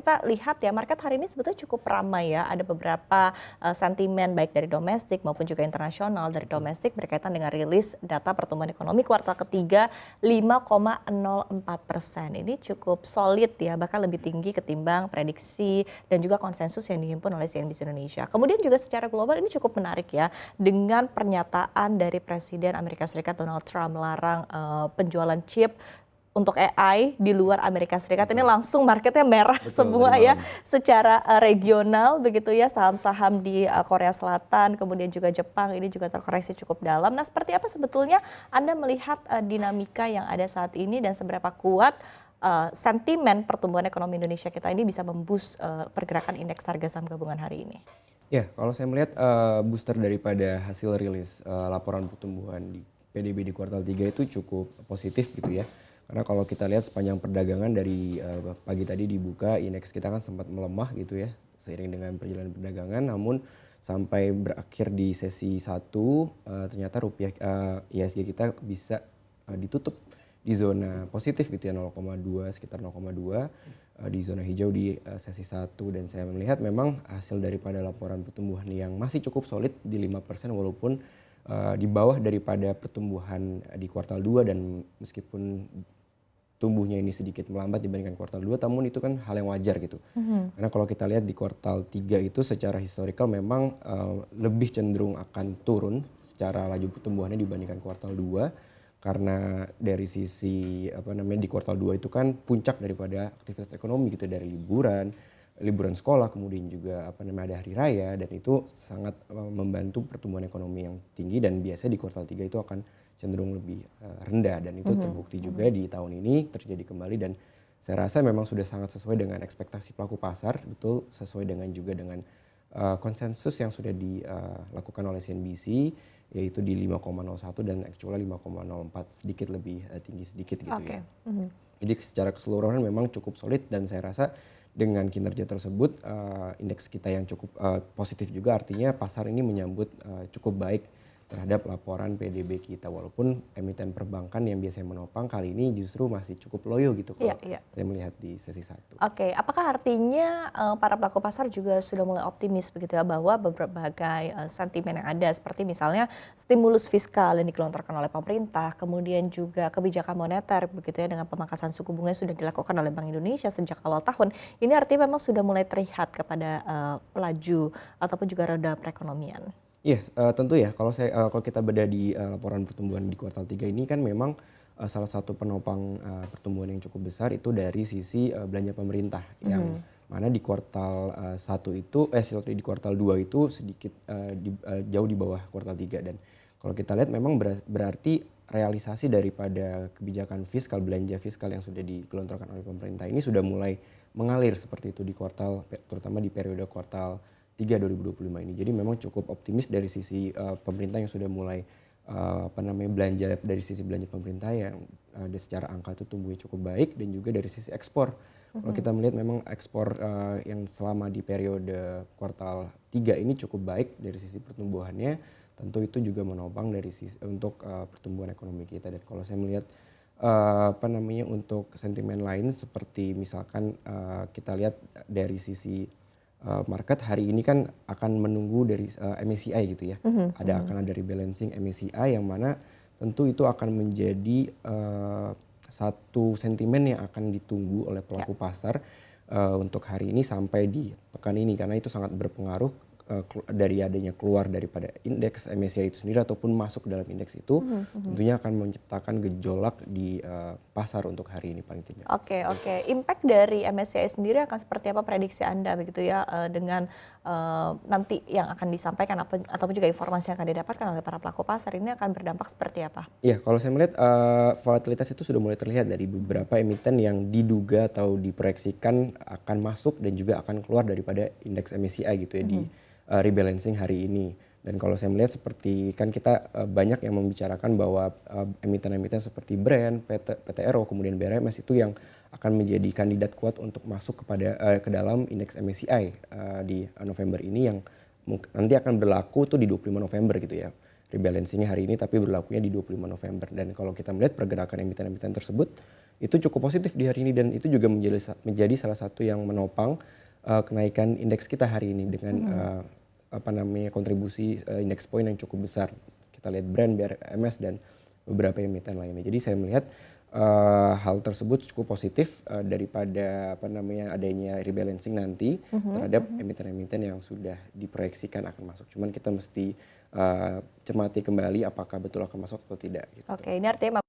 kita lihat ya market hari ini sebetulnya cukup ramai ya. Ada beberapa sentimen baik dari domestik maupun juga internasional. Dari domestik berkaitan dengan rilis data pertumbuhan ekonomi kuartal ketiga 5,04%. Ini cukup solid ya, bahkan lebih tinggi ketimbang prediksi dan juga konsensus yang dihimpun oleh CNBC Indonesia. Kemudian juga secara global ini cukup menarik ya dengan pernyataan dari Presiden Amerika Serikat Donald Trump melarang penjualan chip untuk AI di luar Amerika Serikat. Ini langsung marketnya merah. Betul, semua ya secara regional begitu ya, saham-saham di Korea Selatan kemudian juga Jepang ini juga terkoreksi cukup dalam. Nah, seperti apa sebetulnya Anda melihat dinamika yang ada saat ini dan seberapa kuat sentimen pertumbuhan ekonomi Indonesia kita ini bisa memboost pergerakan indeks harga saham gabungan hari ini? Ya, kalau saya melihat booster daripada hasil rilis laporan pertumbuhan di PDB di kuartal 3 itu cukup positif gitu ya. Karena kalau kita lihat sepanjang perdagangan dari pagi tadi dibuka, indeks kita kan sempat melemah gitu ya seiring dengan perjalanan perdagangan. Namun sampai berakhir di sesi 1 ternyata rupiah IHSG kita bisa ditutup di zona positif gitu ya, 0,2 sekitar 0,2 di zona hijau di sesi 1, dan saya melihat memang hasil daripada laporan pertumbuhan yang masih cukup solid di 5% walaupun di bawah daripada pertumbuhan di kuartal 2, dan meskipun tumbuhnya ini sedikit melambat dibandingkan kuartal 2, namun itu kan hal yang wajar gitu. Karena kalau kita lihat di kuartal 3 itu secara historical memang lebih cenderung akan turun secara laju pertumbuhannya dibandingkan kuartal 2. Karena dari sisi di kuartal 2 itu kan puncak daripada aktivitas ekonomi gitu, dari liburan sekolah, kemudian juga ada hari raya, dan itu sangat membantu pertumbuhan ekonomi yang tinggi, dan biasanya di kuartal 3 itu akan cenderung lebih rendah, dan itu terbukti juga di tahun ini terjadi kembali, dan saya rasa memang sudah sangat sesuai dengan ekspektasi pelaku pasar, betul sesuai juga dengan konsensus yang sudah dilakukan oleh CNBC, yaitu di 5,01 dan actually 5,04, sedikit lebih tinggi sedikit gitu ya. Jadi secara keseluruhan memang cukup solid, dan saya rasa dengan kinerja tersebut indeks kita yang cukup positif juga, artinya pasar ini menyambut cukup baik terhadap laporan PDB kita, walaupun emiten perbankan yang biasanya menopang kali ini justru masih cukup loyo gitu kalau saya melihat di sesi 1. Oke, apakah artinya para pelaku pasar juga sudah mulai optimis begitu ya bahwa berbagai sentimen yang ada seperti misalnya stimulus fiskal yang digelontorkan oleh pemerintah, kemudian juga kebijakan moneter begitu ya dengan pemangkasan suku bunga yang sudah dilakukan oleh Bank Indonesia sejak awal tahun, ini artinya memang sudah mulai terlihat kepada pelaju ataupun juga roda perekonomian? Iya, tentu ya. Kalau kita beda di laporan pertumbuhan di kuartal 3 ini kan memang salah satu penopang pertumbuhan yang cukup besar itu dari sisi belanja pemerintah, yang mana di kuartal 1 itu di kuartal 2 itu sedikit jauh di bawah kuartal 3, dan kalau kita lihat memang berarti realisasi daripada kebijakan fiskal, belanja fiskal yang sudah digelontorkan oleh pemerintah ini sudah mulai mengalir seperti itu di kuartal, terutama di periode kuartal 3 2025 ini. Jadi memang cukup optimis dari sisi pemerintah yang sudah mulai belanja, dari sisi belanja pemerintah yang secara angka itu tumbuhnya cukup baik, dan juga dari sisi ekspor. Kalau kita melihat memang ekspor yang selama di periode kuartal 3 ini cukup baik dari sisi pertumbuhannya, tentu itu juga menopang dari sisi untuk pertumbuhan ekonomi kita. Dan kalau saya melihat untuk sentimen lain seperti misalkan kita lihat dari sisi market hari ini kan akan menunggu dari MSCI gitu ya. Akan ada rebalancing MSCI yang mana tentu itu akan menjadi satu sentimen yang akan ditunggu oleh pelaku pasar untuk hari ini sampai di pekan ini, karena itu sangat berpengaruh dari adanya keluar daripada indeks MSCI itu sendiri ataupun masuk ke dalam indeks itu, tentunya akan menciptakan gejolak di pasar untuk hari ini paling tidak. Oke. Impact dari MSCI sendiri akan seperti apa prediksi Anda begitu ya dengan nanti yang akan disampaikan ataupun juga informasi yang akan didapatkan oleh para pelaku pasar ini akan berdampak seperti apa? Iya, kalau saya melihat volatilitas itu sudah mulai terlihat dari beberapa emiten yang diduga atau diproyeksikan akan masuk dan juga akan keluar daripada indeks MSCI gitu ya di rebalancing hari ini. Dan kalau saya melihat seperti kan kita banyak yang membicarakan bahwa emiten-emiten seperti Brand, PTRO, kemudian BRMS itu yang akan menjadi kandidat kuat untuk masuk ke dalam indeks MSCI di November ini, yang nanti akan berlaku tuh di 25 November gitu ya. Rebalancingnya hari ini tapi berlakunya di 25 November. Dan kalau kita melihat pergerakan emiten-emiten tersebut itu cukup positif di hari ini dan itu juga menjadi salah satu yang menopang kenaikan indeks kita hari ini dengan kontribusi indeks poin yang cukup besar. Kita lihat Brent, BRMS dan beberapa emiten lainnya. Jadi saya melihat hal tersebut cukup positif daripada adanya rebalancing nanti terhadap emiten-emiten yang sudah diproyeksikan akan masuk. Cuman kita mesti cermati kembali apakah betul akan masuk atau tidak. Gitu. Oke, ini artinya